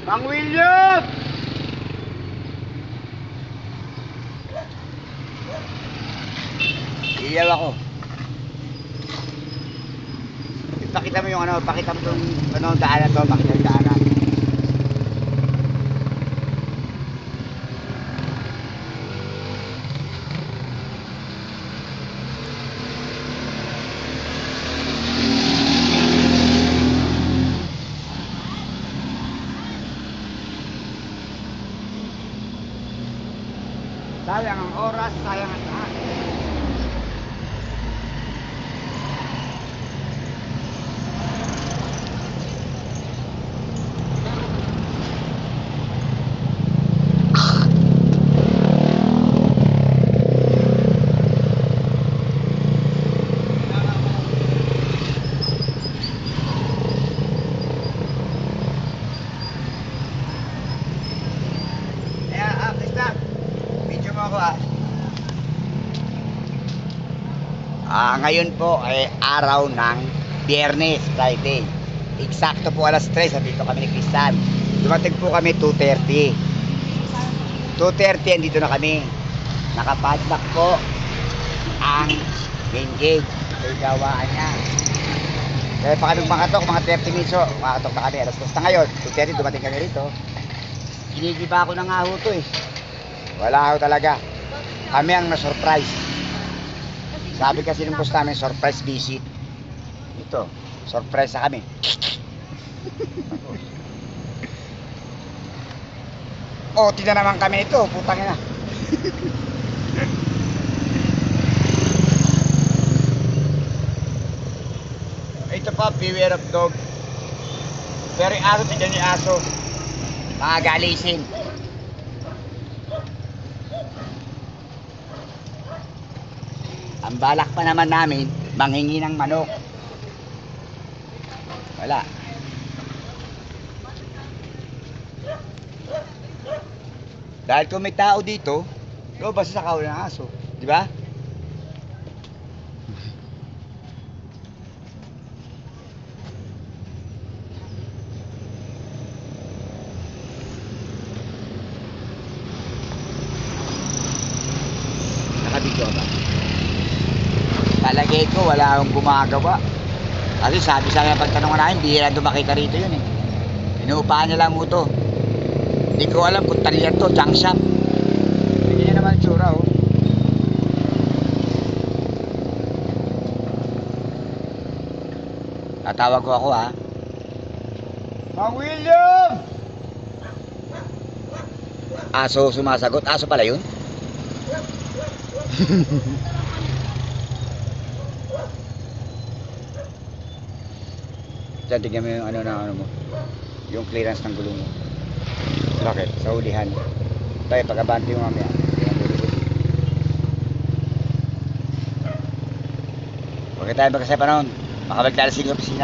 Mang William! Iyaw ako. Ipakita mo yung ano, pakita mo yung ano, daanan to, pakita yung daanan. Sayang ang oras, sayang ang lahat. Ngayon po ay araw ng Biyernes, Friday. Eksakto po alas 3, dito kami ni Kristan. Dumating po kami 2:30. 2:30 andito na kami. Nakapadlock po ang main gate. Ito yung gawaan niya. Kaya pa kami makatok, mga 30 minutes. Makatok na kami, alas 2 na ngayon. 2:30 dumating kami rito. Ginigiba ako na nga ho to eh. Wala ho talaga. Kami ang na-surprise. Sabi kasi ng boss namin, surprise visit. Ito, surprise na kami. O, tina naman kami ito, putang ina. Ito pa, beware of dog. Pero yung aso, tignan yung aso. Mga galisin. Ang balak pa naman namin, manghingi ng manok. Wala. Dahil kung may tao dito, basta sa kawalan ng aso. Di ba? Nakabidyo ba? Palagay ko wala akong gumagawa. Kasi sabi sa akin pagtanong ko namin, bihira dumakita rito yun eh. Inuupahan niya lang mo to. Hindi ko alam kung talian to, junk shop. Hindi niya naman tsura oh. Tatawag ko ako ha. Mang William! Aso sumasagot, aso pala yun? Diyan, tignan mo yung ano mo. Yung clearance ng gulong mo. Bakit? Sa ulihan. Tayo, pagkabanti mo mamaya. Huwag tayo magkasaya pa noon. Makabalik tayo sa opisina.